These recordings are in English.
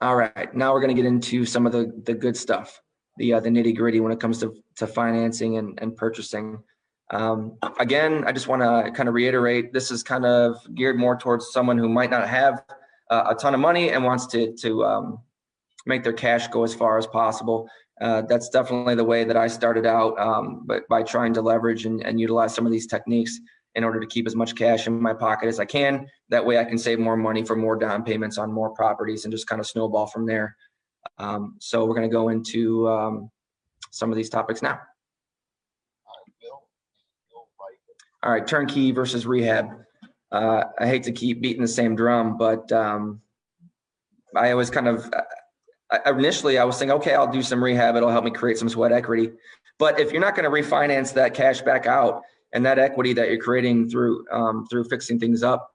All right, now we're going to get into some of the good stuff, the nitty gritty when it comes to financing and purchasing. Again, I just want to kind of reiterate, this is kind of geared more towards someone who might not have a ton of money and wants to make their cash go as far as possible. That's definitely the way that I started out, but by trying to leverage and utilize some of these techniques in order to keep as much cash in my pocket as I can. That way I can save more money for more down payments on more properties and just kind of snowball from there. So we're going to go into some of these topics now. All right, turnkey versus rehab. I hate to keep beating the same drum, but I always kind of, initially I was thinking, okay, I'll do some rehab. It'll help me create some sweat equity. But if you're not going to refinance that cash back out, and that equity that you're creating through fixing things up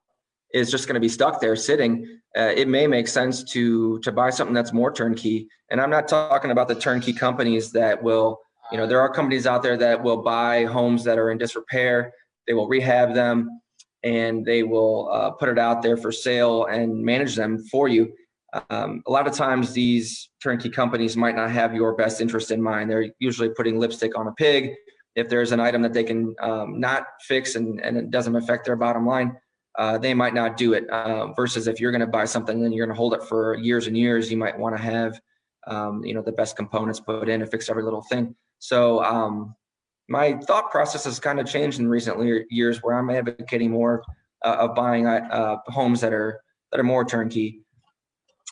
is just going to be stuck there sitting, it may make sense to buy something that's more turnkey. And I'm not talking about the turnkey companies that will, there are companies out there that will buy homes that are in disrepair. They will rehab them and they will put it out there for sale and manage them for you. A lot of times these turnkey companies might not have your best interest in mind. They're usually putting lipstick on a pig. If there's an item that they can not fix and it doesn't affect their bottom line, they might not do it. Versus if you're going to buy something and you're going to hold it for years and years, you might want to have, the best components put in and fix every little thing. So my thought process has kind of changed in recent years, where I'm advocating more of buying homes that are more turnkey,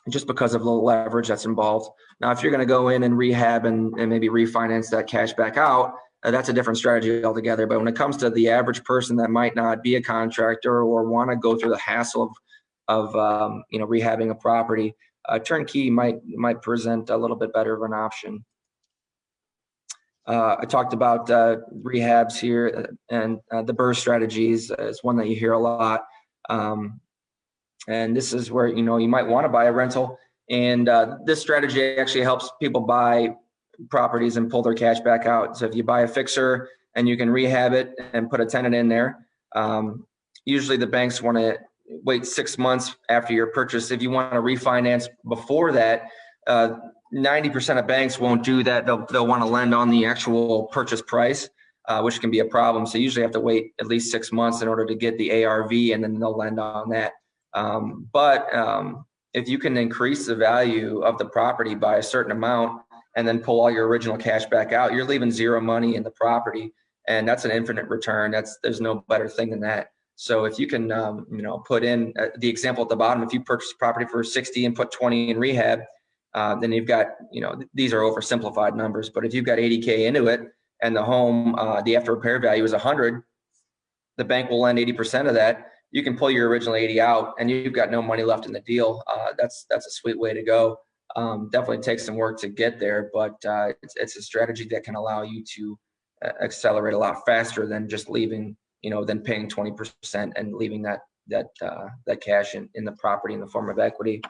just because of the leverage that's involved. Now, if you're going to go in and rehab and maybe refinance that cash back out, that's a different strategy altogether. But when it comes to the average person that might not be a contractor or want to go through the hassle of rehabbing a property, turnkey might present a little bit better of an option. I talked about rehabs here, and the BRRRR strategies is one that you hear a lot. And this is where you might want to buy a rental, and this strategy actually helps people buy properties and pull their cash back out. So if you buy a fixer and you can rehab it and put a tenant in there, usually the banks want to wait 6 months after your purchase. If you want to refinance before that, 90% of banks won't do that. They'll want to lend on the actual purchase price, which can be a problem. So you usually have to wait at least 6 months in order to get the ARV, and then they'll lend on that. But if you can increase the value of the property by a certain amount and then pull all your original cash back out, you're leaving zero money in the property, and that's an infinite return. There's no better thing than that. So if you can, put in the example at the bottom, if you purchase property for 60 and put 20 in rehab, then you've got, these are oversimplified numbers, but if you've got 80K into it and the home, the after repair value is 100, the bank will lend 80% of that. You can pull your original 80 out and you've got no money left in the deal. That's a sweet way to go. Definitely takes some work to get there, but it's a strategy that can allow you to accelerate a lot faster than just leaving, than paying 20% and leaving that cash in the property in the form of equity.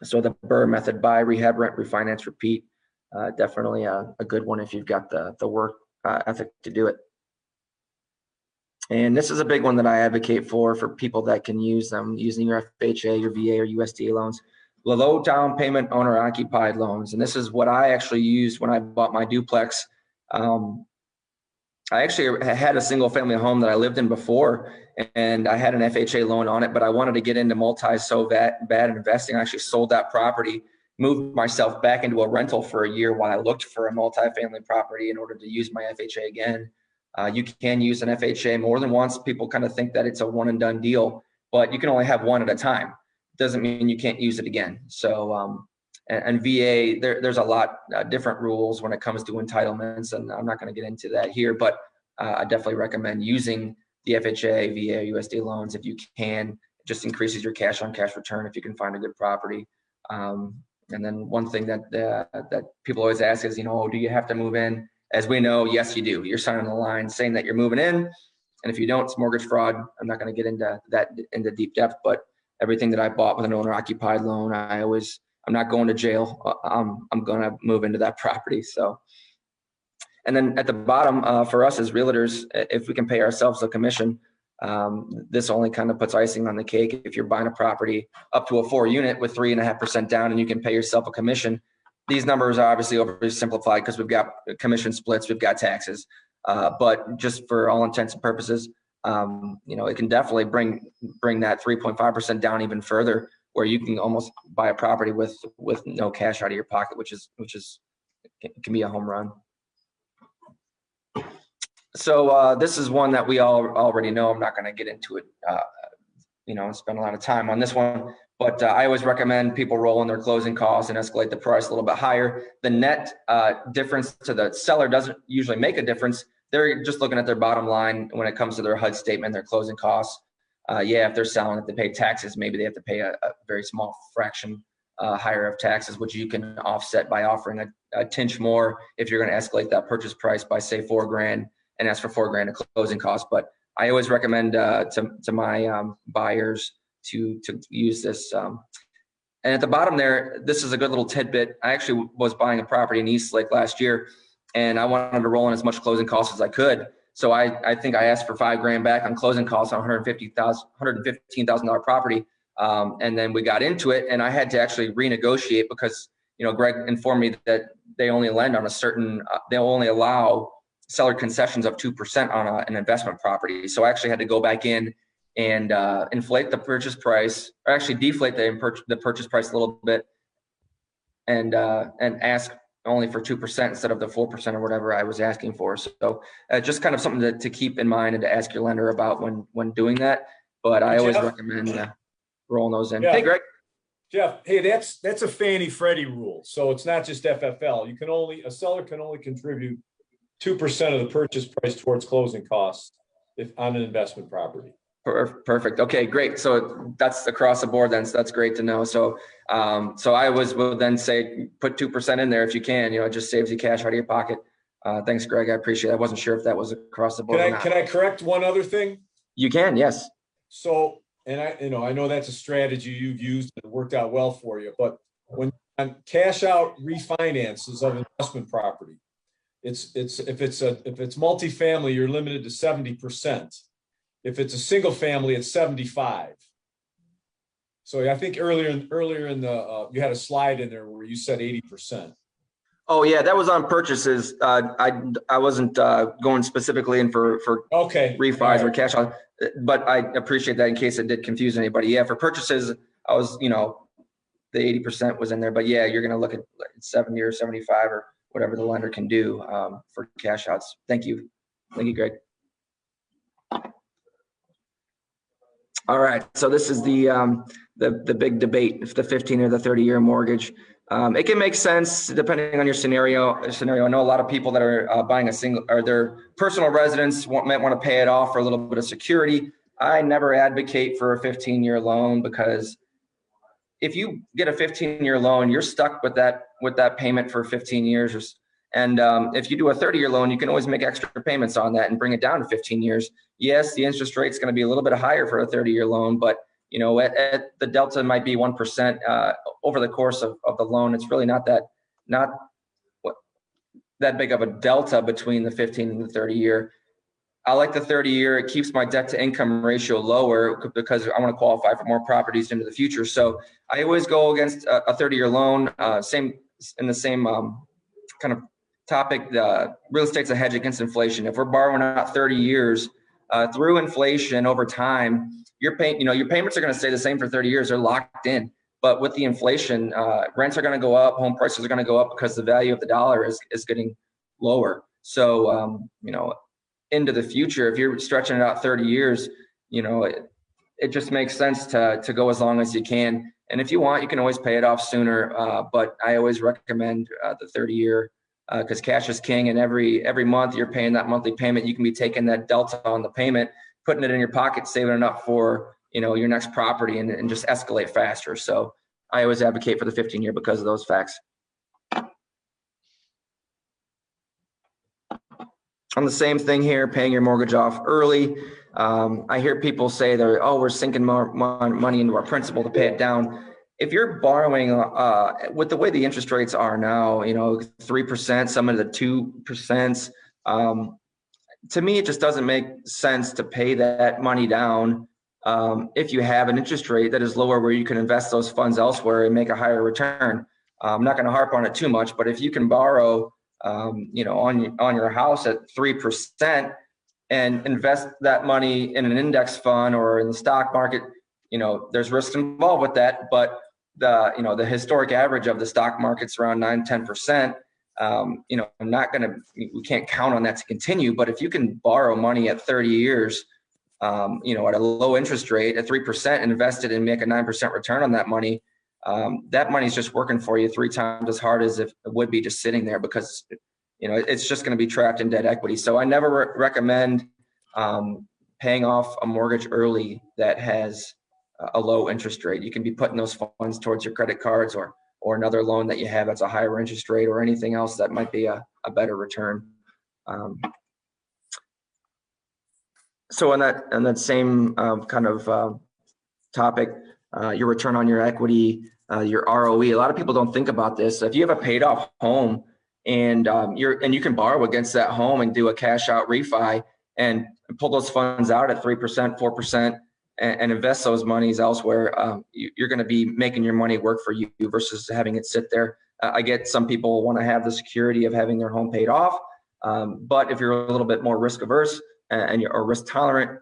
So the BRRRR method: buy, rehab, rent, refinance, repeat. Definitely a good one if you've got the work ethic to do it. And this is a big one that I advocate for people that can use them, using your FHA, your VA, or USDA loans. Low down payment owner occupied loans. And this is what I actually used when I bought my duplex. I actually had a single family home that I lived in before, and I had an FHA loan on it, but I wanted to get into multi so bad investing. I actually sold that property, moved myself back into a rental for a year while I looked for a multifamily property in order to use my FHA again. You can use an FHA more than once. People kind of think that it's a one and done deal, but you can only have one at a time. Doesn't mean you can't use it again. So, and VA, there's a lot different rules when it comes to entitlements, and I'm not going to get into that here, but I definitely recommend using the FHA, VA, USD loans if you can. It just increases your cash on cash return if you can find a good property. And then one thing that people always ask is, do you have to move in? As we know, yes, you do. You're signing the line saying that you're moving in, and if you don't, it's mortgage fraud. I'm not going to get into that into deep depth, but everything that I bought with an owner-occupied loan, I'm not going to jail. I'm going to move into that property. So, and then at the bottom for us as realtors, if we can pay ourselves a commission, This only kind of puts icing on the cake. If you're buying a property up to a 4-unit with 3.5% down and you can pay yourself a commission, these numbers are obviously oversimplified because we've got commission splits, we've got taxes, but just for all intents and purposes, it can definitely bring that 3.5% down even further, where you can almost buy a property with no cash out of your pocket, which can be a home run. So this is one that we all already know. I'm not going to get into it, and spend a lot of time on this one. But I always recommend people roll in their closing costs and escalate the price a little bit higher. The net difference to the seller doesn't usually make a difference. They're just looking at their bottom line when it comes to their HUD statement, their closing costs. If they're selling, if they pay taxes, maybe they have to pay a very small fraction higher of taxes, which you can offset by offering a tinge more if you're going to escalate that purchase price by, say, $4,000 and ask for $4,000 of closing costs. But I always recommend to my buyers to use this. And at the bottom there, this is a good little tidbit. I actually was buying a property in Eastlake last year, and I wanted to roll in as much closing costs as I could. So I think I asked for $5,000 back on closing costs on $115,000 property. And then we got into it, and I had to actually renegotiate because, Greg informed me that they only lend on a certain, they'll only allow seller concessions of 2% on an investment property. So I actually had to go back in and inflate the purchase price, or actually deflate the purchase price a little bit, and ask only for 2% instead of the 4% or whatever I was asking for. So just kind of something to keep in mind and to ask your lender about when doing that. But I always recommend rolling those in. Yeah. Hey, Greg. Jeff, hey, that's a Fannie Freddie rule. So it's not just FFL. A seller can only contribute 2% of the purchase price towards closing costs if on an investment property. Perfect. Okay, great. So that's across the board then. So that's great to know. So I will then say put 2% in there if you can. It just saves you cash out of your pocket. Thanks, Greg. I appreciate it. I wasn't sure if that was across the board. Can I correct one other thing? You can, yes. So, and I know that's a strategy you've used and it worked out well for you. But when on cash out refinances of investment property, if it's multifamily, you're limited to 70%. If it's a single family, it's 75. So I think earlier in the you had a slide in there where you said 80%. Oh yeah, that was on purchases. I wasn't going specifically in for refis or cash out, but I appreciate that in case it did confuse anybody. Yeah, for purchases, I was the 80% was in there, but yeah, you're going to look at 70 or 75 or whatever the lender can do for cash outs. Thank you, Greg. All right, so this is the big debate, if the 15 or the 30-year mortgage. It can make sense depending on your scenario. I know a lot of people that are buying a single or their personal residence might want to pay it off for a little bit of security. I never advocate for a 15-year loan because if you get a 15-year loan, you're stuck with that payment for 15 years. And if you do a 30-year loan, you can always make extra payments on that and bring it down to 15 years. Yes, the interest rate is going to be a little bit higher for a 30-year loan, but at the delta might be 1% over the course of the loan. It's really not that big of a delta between the 15 and the 30-year. I like the 30-year. It keeps my debt to income ratio lower because I want to qualify for more properties into the future. So I always go against a 30-year loan. Same kind of topic. Real estate's a hedge against inflation. If we're borrowing out 30 years through inflation over time, your payments are going to stay the same for 30 years. They're locked in. But with the inflation, rents are going to go up, home prices are going to go up because the value of the dollar is getting lower. So, into the future, if you're stretching it out 30 years, it just makes sense to go as long as you can. And if you want, you can always pay it off sooner. But I always recommend the 30-year because cash is king. And every month you're paying that monthly payment, you can be taking that delta on the payment, putting it in your pocket, saving it up for your next property and just escalate faster. So I always advocate for the 15-year because of those facts. On the same thing here, paying your mortgage off early. I hear people say we're sinking more money into our principal to pay it down. If you're borrowing with the way the interest rates are now, 3%, some of the 2%, to me, it just doesn't make sense to pay that money down if you have an interest rate that is lower where you can invest those funds elsewhere and make a higher return. I'm not going to harp on it too much, but if you can borrow, on your house at 3% and invest that money in an index fund or in the stock market, there's risks involved with that, but the historic average of the stock market's around 9-10%. I'm not going to, we can't count on that to continue, but if you can borrow money at 30 years, at a low interest rate at 3% and invest it and make a 9% return on that money, that money's just working for you 3 times as hard as if it would be just sitting there, because, it's just going to be trapped in debt equity. So I never recommend paying off a mortgage early that has a low interest rate. You can be putting those funds towards your credit cards or another loan that you have that's a higher interest rate, or anything else that might be a better return. So on that same kind of topic, your return on your equity, your ROE. A lot of people don't think about this. If you have a paid off home and you can borrow against that home and do a cash out refi and pull those funds out at 3%, 4%, and invest those monies elsewhere, you're going to be making your money work for you versus having it sit there. I get some people want to have the security of having their home paid off, but if you're a little bit more risk averse and you're risk tolerant,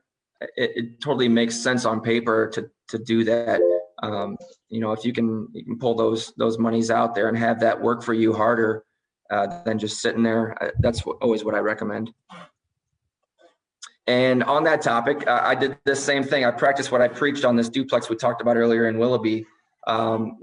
it totally makes sense on paper to do that. If you can pull those monies out there and have that work for you harder than just sitting there, that's always what I recommend. And on that topic, I did this same thing. I practiced what I preached on this duplex we talked about earlier in Willoughby. And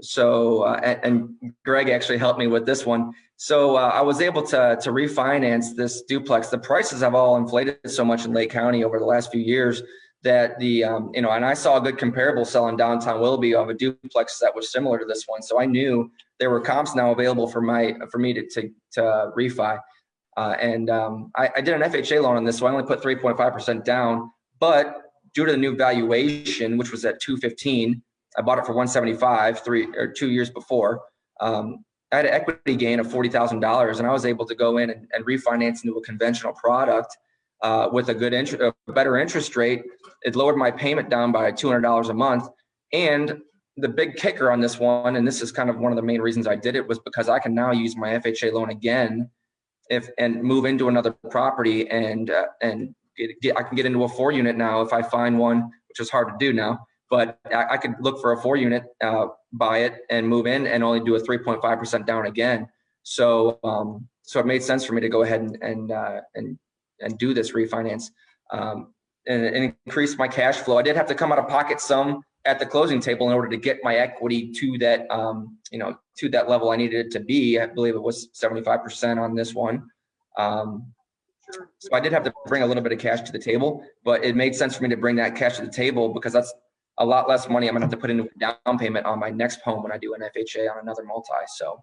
Greg actually helped me with this one. So I was able to refinance this duplex. The prices have all inflated so much in Lake County over the last few years that and I saw a good comparable sell in downtown Willoughby of a duplex that was similar to this one. So I knew there were comps now available for me to refi. I did an FHA loan on this, so I only put 3.5% down, but due to the new valuation, which was at 215, I bought it for 175 2 years before. I had an equity gain of $40,000, and I was able to go in and refinance into a conventional product with a better interest rate. It lowered my payment down by $200 a month. And the big kicker on this one, and this is kind of one of the main reasons I did it, was because I can now use my FHA loan again and move into another property and I can get into a 4-unit now if I find one, which is hard to do now. But I could look for a 4-unit, buy it and move in and only do a 3.5% down again. So it made sense for me to go ahead and do this refinance and increase my cash flow. I did have to come out of pocket some at the closing table in order to get my equity to that, to that level I needed it to be. I believe it was 75% on this one. So I did have to bring a little bit of cash to the table, but it made sense for me to bring that cash to the table because that's a lot less money I'm gonna have to put into a down payment on my next home when I do an FHA on another multi. So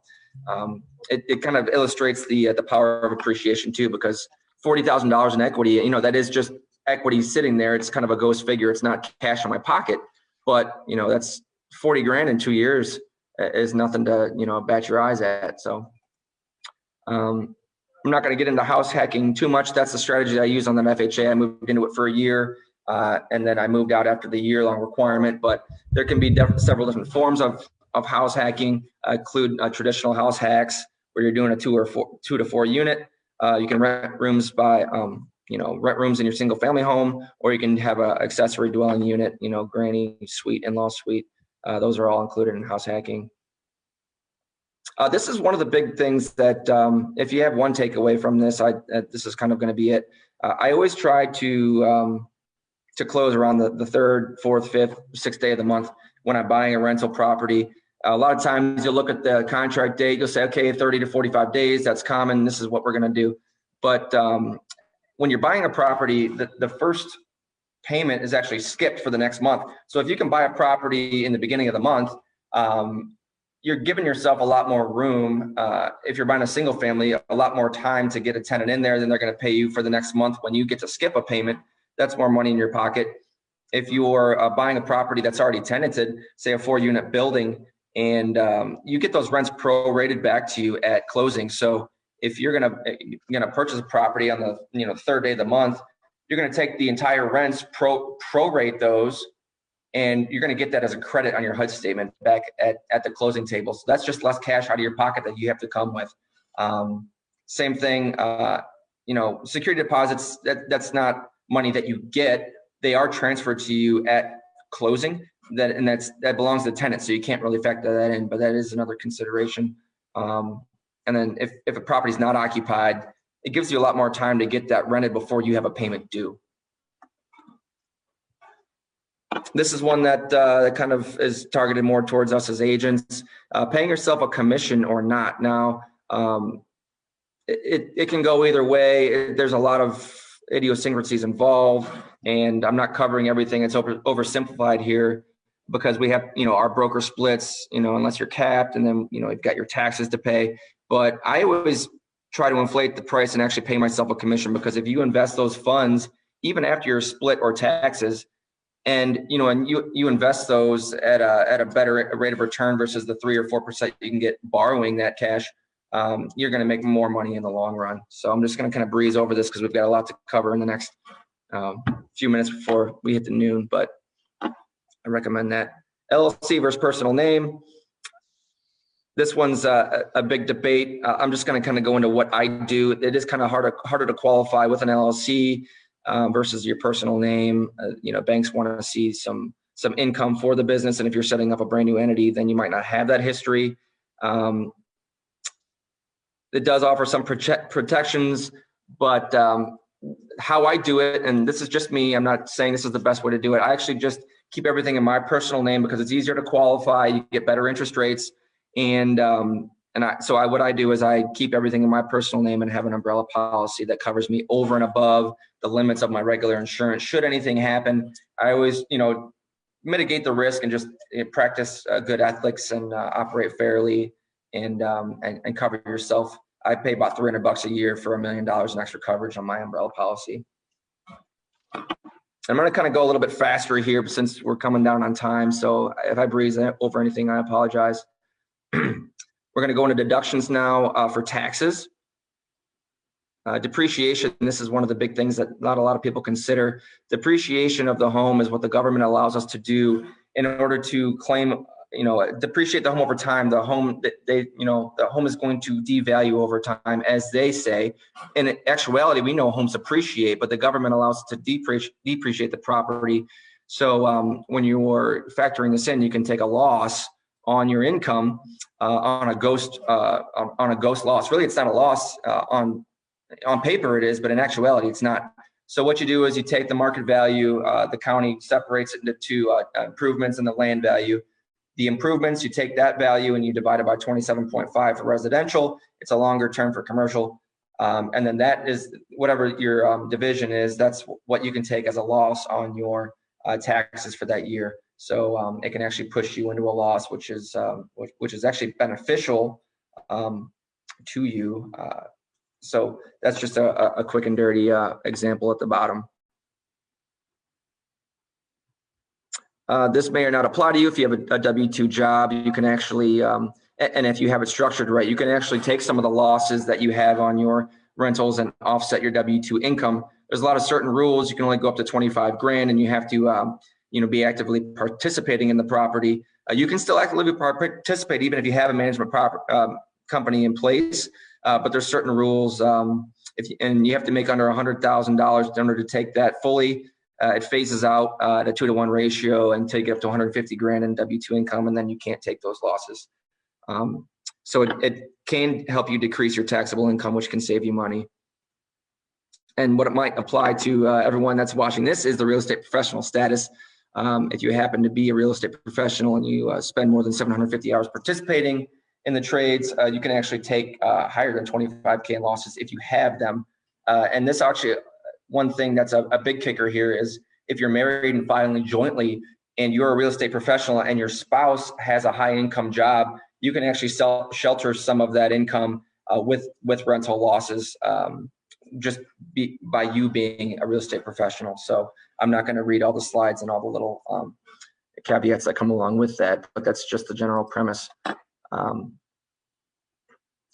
it kind of illustrates the power of appreciation too, because $40,000 in equity, that is just equity sitting there. It's kind of a ghost figure. It's not cash in my pocket, but that's 40 grand in 2 years is nothing to, bat your eyes at. So I'm not going to get into house hacking too much. That's the strategy I use on that FHA. I moved into it for a year and then I moved out after the year-long requirement, but there can be several different forms of house hacking, include traditional house hacks where you're doing a 2 to 4 unit. You can rent rooms by, rent rooms in your single family home, or you can have an accessory dwelling unit, granny suite, in-law suite. Those are all included in house hacking. This is one of the big things that if you have one takeaway from this, this is kind of going to be it. I always try to close around the third, fourth, fifth, sixth day of the month when I'm buying a rental property. A lot of times you'll look at the contract date, you'll say, okay, 30 to 45 days, that's common. This is what we're going to do. But when you're buying a property, the first payment is actually skipped for the next month. So if you can buy a property in the beginning of the month, you're giving yourself a lot more room. If you're buying a single family, a lot more time to get a tenant in there, then they're going to pay you for the next month. When you get to skip a payment, that's more money in your pocket. If you're buying a property that's already tenanted, say a 4-unit building, and you get those rents prorated back to you at closing. So if you're gonna purchase a property on the third day of the month, you're gonna take the entire rents, prorate those, and you're going to get that as a credit on your HUD statement back at the closing table. So that's just less cash out of your pocket that you have to come with. Same thing, security deposits, that's not money that you get. They are transferred to you at closing, that belongs to the tenant, so you can't really factor that in, but that is another consideration. And then if a property is not occupied, it gives you a lot more time to get that rented before you have a payment due. This is one that kind of is targeted more towards us as agents, paying yourself a commission or not. Now, it can go either way. There's a lot of idiosyncrasies involved, and I'm not covering everything. It's oversimplified here because we have, our broker splits, unless you're capped, and then, you've got your taxes to pay. But I always try to inflate the price and actually pay myself a commission, because if you invest those funds, even after your split or taxes, and you invest those at a better rate of return versus the 3 or 4% you can get borrowing that cash, you're going to make more money in the long run. So I'm just going to kind of breeze over this because we've got a lot to cover in the next few minutes before we hit the noon, but I recommend that. LLC versus personal name. This one's a big debate. I'm just going to kind of go into what I do. It is kind of harder to qualify with an LLC versus your personal name. Banks want to see some income for the business, and if you're setting up a brand new entity, then you might not have that history. It does offer some protections, but how I do it, and this is just me, I'm not saying this is the best way to do it. I actually just keep everything in my personal name because it's easier to qualify. You get better interest rates, and what I do is I keep everything in my personal name and have an umbrella policy that covers me over and above the limits of my regular insurance. Should anything happen, I always, mitigate the risk and just practice good ethics and operate fairly and cover yourself. I pay about $300 a year for $1 million in extra coverage on my umbrella policy. I'm going to kind of go a little bit faster here since we're coming down on time. So if I breeze over anything, I apologize. We're going to go into deductions now for taxes. Depreciation, this is one of the big things that not a lot of people consider. Depreciation of the home is what the government allows us to do in order to claim, depreciate the home over time. The home the home is going to devalue over time, as they say. In actuality, we know homes appreciate, but the government allows us to depreciate the property. So when you're factoring this in, you can take a loss on your income on a ghost loss. Really, it's not a loss on paper it is, but in actuality it's not. So what you do is you take the market value, the county separates it into two improvements and the land value. The improvements, you take that value and you divide it by 27.5 for residential. It's a longer term for commercial. And then that is whatever your division is, that's what you can take as a loss on your taxes for that year. So it can actually push you into a loss, which is actually beneficial to you. So that's just a quick and dirty example at the bottom. This may or not apply to you if you have a W-2 job. You can actually, and if you have it structured right, you can actually take some of the losses that you have on your rentals and offset your W-2 income. There's a lot of certain rules. You can only go up to 25 grand, and you have to, be actively participating in the property. You can still actively participate even if you have a management company in place. But there's certain rules, and you have to make under $100,000 in order to take that fully. It phases out at a 2-to-1 ratio until you get up to 150 grand in W-2 income, and then you can't take those losses. So it can help you decrease your taxable income, which can save you money. And what it might apply to everyone that's watching this is the real estate professional status. If you happen to be a real estate professional and you spend more than 750 hours participating in the trades, you can actually take higher than 25K in losses if you have them. And this actually, one thing that's a big kicker here is if you're married and filing jointly and you're a real estate professional and your spouse has a high income job, you can actually shelter some of that income with rental losses just by you being a real estate professional. So I'm not going to read all the slides and all the little caveats that come along with that, but that's just the general premise.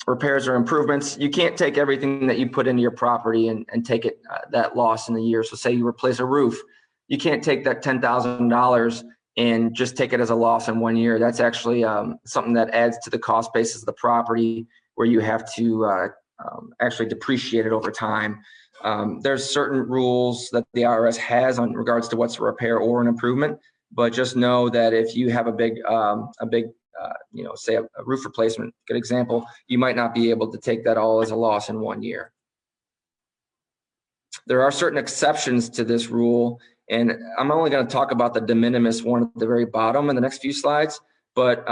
repairs or improvements, you can't take everything that you put into your property and take it that loss in a year. So say you replace a roof, you can't take that $10,000 and just take it as a loss in 1 year. That's actually something that adds to the cost basis of the property, where you have to actually depreciate it over time. There's certain rules that the IRS has on regards to what's a repair or an improvement, but just know that if you have a big say a roof replacement, good example, you might not be able to take that all as a loss in 1 year. There are certain exceptions to this rule, and I'm only going to talk about the de minimis one at the very bottom in the next few slides, but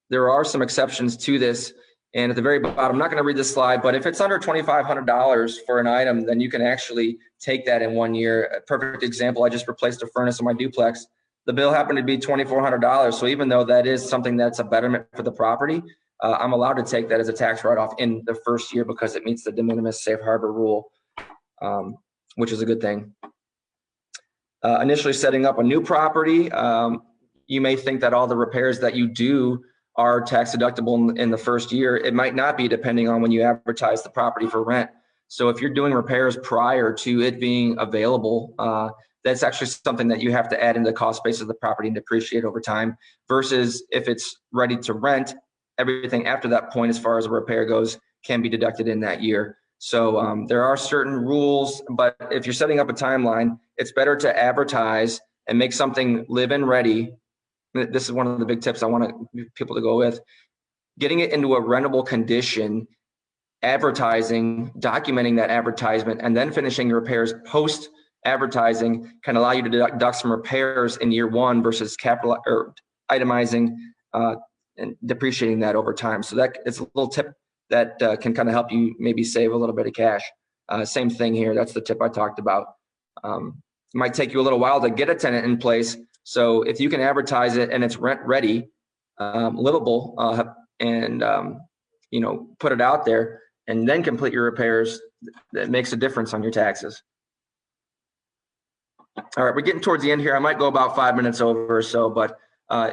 there are some exceptions to this. And at the very bottom, I'm not going to read this slide, but if it's under $2,500 for an item, then you can actually take that in 1 year. A perfect example, I just replaced a furnace in my duplex. The bill happened to be $2,400. So even though that is something that's a betterment for the property, I'm allowed to take that as a tax write-off in the first year because it meets the de minimis safe harbor rule, which is a good thing. Initially setting up a new property, you may think that all the repairs that you do are tax deductible in the first year. It might not be, depending on when you advertise the property for rent. So if you're doing repairs prior to it being available, that's actually something that you have to add into the cost base of the property and depreciate over time, versus if it's ready to rent, everything after that point as far as a repair goes can be deducted in that year. So there are certain rules, but if you're setting up a timeline, it's better to advertise and make something live-in ready. This is one of the big tips I want people to go with. Getting it into a rentable condition, advertising, documenting that advertisement, and then finishing repairs post advertising can allow you to deduct some repairs in year one versus capital or itemizing and depreciating that over time. So that it's a little tip that can kind of help you maybe save a little bit of cash. Same thing here. That's the tip I talked about. It might take you a little while to get a tenant in place. So if you can advertise it and it's rent ready, livable, and put it out there and then complete your repairs, that makes a difference on your taxes. All right, we're getting towards the end here. I might go about 5 minutes over or so, but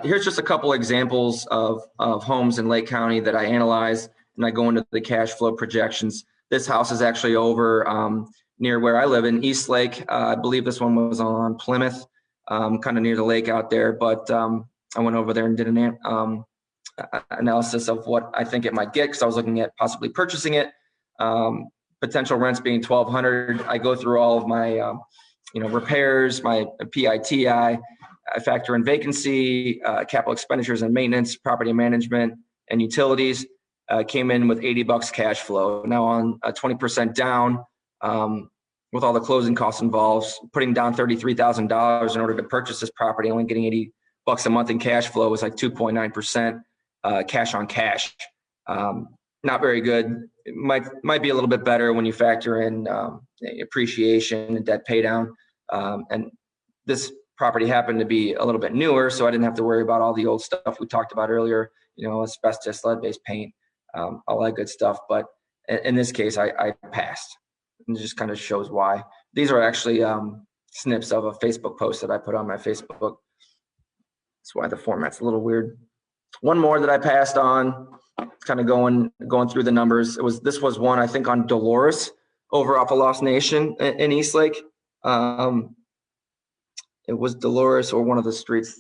here's just a couple examples of homes in Lake County that I analyzed, and I go into the cash flow projections. This house is actually over near where I live in East Lake. I believe this one was on Plymouth, kind of near the lake out there, but I went over there and did an analysis of what I think it might get, because I was looking at possibly purchasing it. Potential rents being $1,200. I go through all of my repairs, my PITI, I factor in vacancy, capital expenditures and maintenance, property management, and utilities. Came in with $80 cash flow. Now on a 20% down, with all the closing costs involved, putting down $33,000 in order to purchase this property, only getting $80 a month in cash flow was like 2.9% cash on cash. Not very good. It might be a little bit better when you factor in appreciation and debt pay down. And this property happened to be a little bit newer, so I didn't have to worry about all the old stuff we talked about earlier, asbestos, lead-based paint, all that good stuff. But in this case, I passed. And it just kind of shows why. These are actually snips of a Facebook post that I put on my Facebook. That's why the format's a little weird. One more that I passed on, kind of going through the numbers. This was one, I think, on Dolores over off of Lost Nation in Eastlake. It was Dolores or one of the streets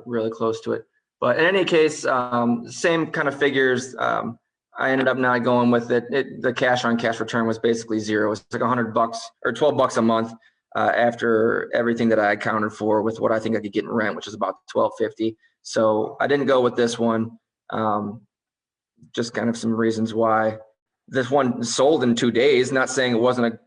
really close to it. But in any case, same kind of figures. I ended up not going with it. The cash on cash return was basically zero. It's like $100 or $12 a month after everything that I accounted for with what I think I could get in rent, which is about $1,250. So I didn't go with this one. Just kind of some reasons why. This one sold in 2 days. Not saying it wasn't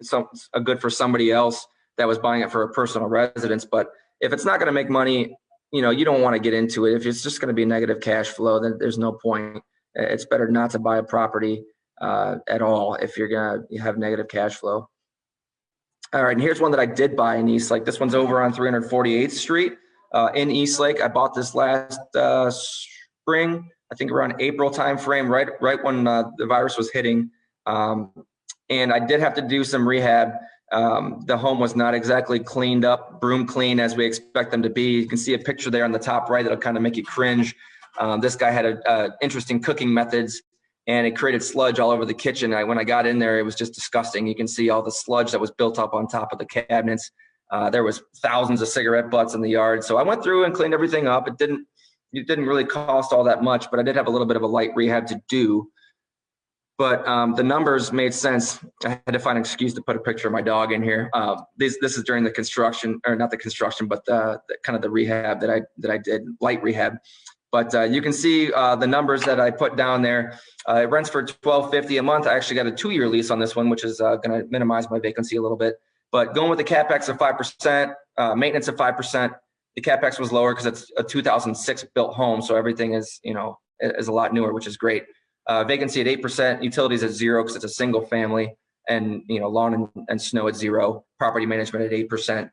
a good for somebody else that was buying it for a personal residence, but if it's not going to make money, you don't want to get into it. If it's just going to be negative cash flow, then there's no point. It's better not to buy a property at all if you're going to have negative cash flow. All right, and here's one that I did buy in Eastlake. This one's over on 348th Street in Eastlake. I bought this last spring, I think around April timeframe, right when the virus was hitting. And I did have to do some rehab. The home was not exactly cleaned up, broom clean as we expect them to be. You can see a picture there on the top right that'll kind of make you cringe. This guy had interesting cooking methods, and it created sludge all over the kitchen. When I got in there, it was just disgusting. You can see all the sludge that was built up on top of the cabinets. There was thousands of cigarette butts in the yard. So I went through and cleaned everything up. It didn't really cost all that much, but I did have a little bit of a light rehab to do. But the numbers made sense. I had to find an excuse to put a picture of my dog in here. This is during the construction, or not the construction, but the kind of the rehab that I did, light rehab. But you can see the numbers that I put down there. It rents for $12.50 a month. I actually got a 2-year lease on this one, which is going to minimize my vacancy a little bit. But going with the CapEx of 5%, maintenance of 5%, the CapEx was lower because it's a 2006 built home, so everything is a lot newer, which is great. Vacancy at 8%, utilities at 0 because it's a single family, and lawn and snow at 0. Property management at 8%.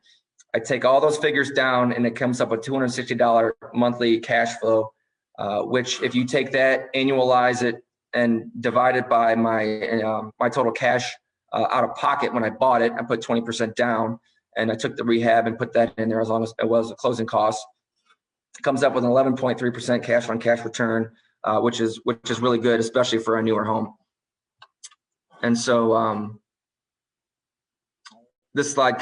I take all those figures down, and it comes up with $260 monthly cash flow, which if you take that, annualize it, and divide it by my my total cash out of pocket when I bought it, I put 20% down, and I took the rehab and put that in there as long as it was a closing cost. It comes up with an 11.3% cash on cash return, which is really good, especially for a newer home. And so this slide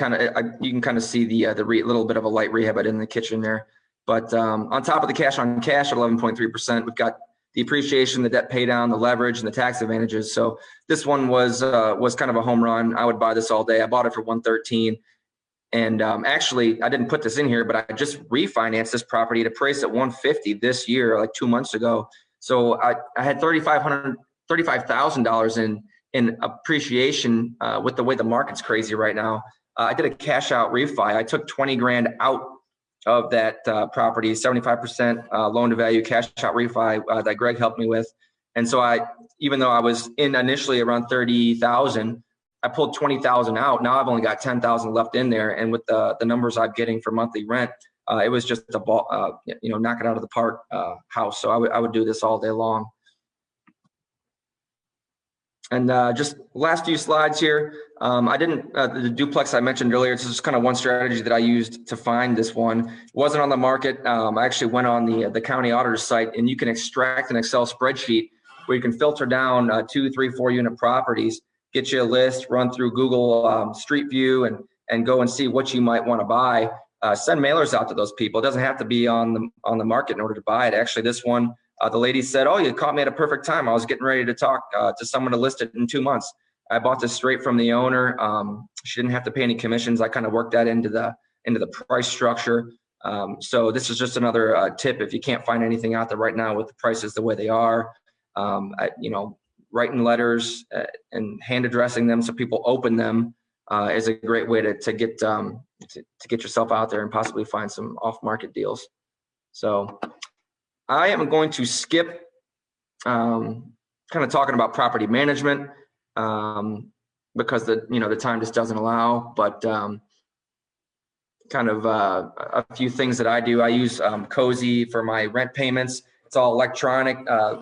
you can kind of see the little bit of a light rehab I did in the kitchen there. But on top of the cash on cash at 11.3%, we've got the appreciation, the debt pay down, the leverage, and the tax advantages. So this one was kind of a home run. I would buy this all day. I bought it for $113. And actually, I didn't put this in here, but I just refinanced this property at a price at $150 this year, like 2 months ago. So I had $35,000 in appreciation with the way the market's crazy right now. I did a cash out refi. I took 20 grand out of that property, 75% loan to value cash out refi that Greg helped me with. And so even though I was in initially around 30,000, I pulled 20,000 out. Now I've only got 10,000 left in there. And with the numbers I'm getting for monthly rent, it was just a ball, knock it out of the park house. So I would do this all day long. And just last few slides here. I didn't, the duplex I mentioned earlier, it's just kind of one strategy that I used to find this one. It wasn't on the market. I actually went on the county auditor's site, and you can extract an Excel spreadsheet where you can filter down 2, 3, 4 unit properties, get you a list, run through Google Street View, and go and see what you might want to buy. Send mailers out to those people. It doesn't have to be on the market in order to buy it. Actually, this one, the lady said, "Oh, you caught me at a perfect time. I was getting ready to talk to someone to list it in 2 months." I bought this straight from the owner. She didn't have to pay any commissions. I kind of worked that into the price structure. So this is just another tip. If you can't find anything out there right now with the prices the way they are, writing letters and hand addressing them so people open them is a great way to get yourself out there and possibly find some off-market deals. So I am going to skip kind of talking about property management because the time just doesn't allow, but kind of a few things that I do. I use Cozy for my rent payments. It's all electronic.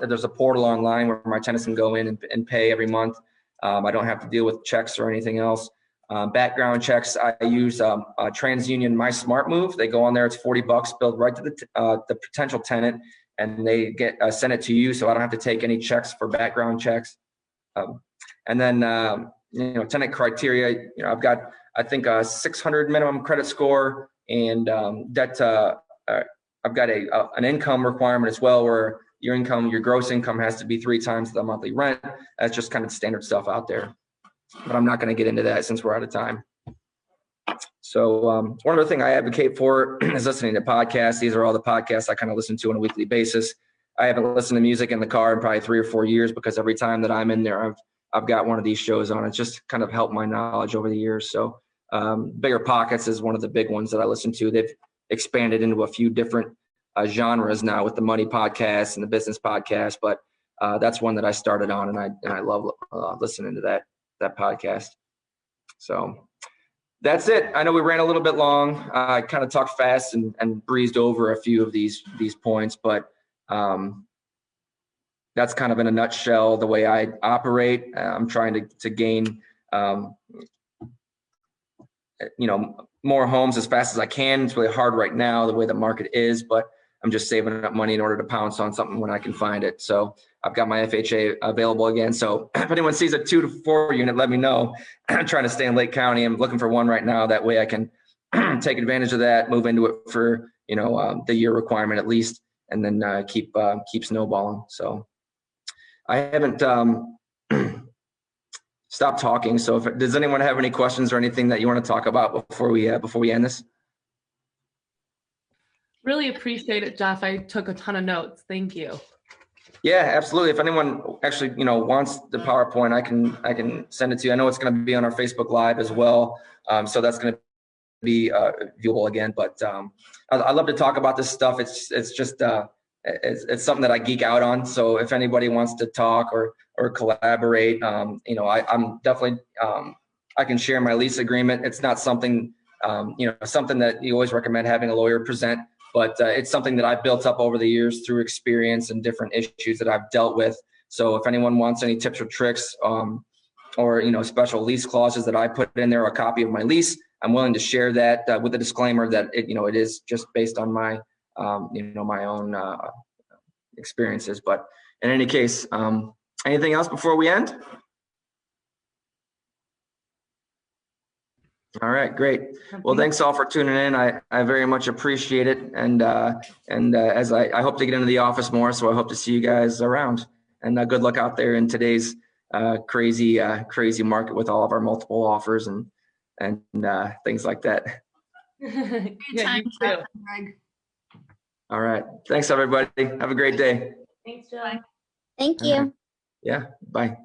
There's a portal online where my tenants can go in and pay every month. I don't have to deal with checks or anything else. Background checks, I use TransUnion My Smart Move. They go on there. It's $40, billed right to the potential tenant, and they send it to you, so I don't have to take any checks for background checks. And then tenant criteria. I've got I think a 600 minimum credit score, and debt. I've got an income requirement as well, where your gross income has to be 3 times the monthly rent. That's just kind of standard stuff out there, but I'm not going to get into that since we're out of time. So one other thing I advocate for is listening to podcasts. These are all the podcasts I kind of listen to on a weekly basis. I haven't listened to music in the car in probably 3 or 4 years because every time that I'm in there, I've got one of these shows on. It's just kind of helped my knowledge over the years. So Bigger Pockets is one of the big ones that I listen to. They've expanded into a few different genres now with the money podcast and the business podcast, but that's one that I started on, and I love listening to that podcast. So that's it. I know we ran a little bit long. I kind of talked fast and breezed over a few of these points, but that's kind of in a nutshell the way I operate. I'm trying to gain more homes as fast as I can. It's really hard right now the way the market is, but I'm just saving up money in order to pounce on something when I can find it. So I've got my FHA available again. So if anyone sees a 2 to 4 unit, let me know. I'm trying to stay in Lake County. I'm looking for one right now. That way I can take advantage of that, move into it for, the year requirement at least, and then keep snowballing. So I haven't stopped talking. So does anyone have any questions or anything that you want to talk about before we end this? Really appreciate it, Jeff. I took a ton of notes. Thank you. Yeah, absolutely. If anyone actually, wants the PowerPoint, I can send it to you. I know it's going to be on our Facebook Live as well. So that's going to be viewable again. But I love to talk about this stuff. It's just it's something that I geek out on. So if anybody wants to talk or collaborate, I'm definitely I can share my lease agreement. It's not something something that you always recommend having a lawyer present. But it's something that I've built up over the years through experience and different issues that I've dealt with. So if anyone wants any tips or tricks or special lease clauses that I put in there, a copy of my lease, I'm willing to share that with a disclaimer that it is just based on my my own experiences. But in any case, anything else before we end? All right, great. Well, thanks all for tuning in. I very much appreciate it. And as I hope to get into the office more, so I hope to see you guys around. And good luck out there in today's crazy market with all of our multiple offers and things like that. Yeah, you too. Greg. All right. Thanks, everybody. Have a great day. Thanks, Jeff. Thank you. Yeah, bye.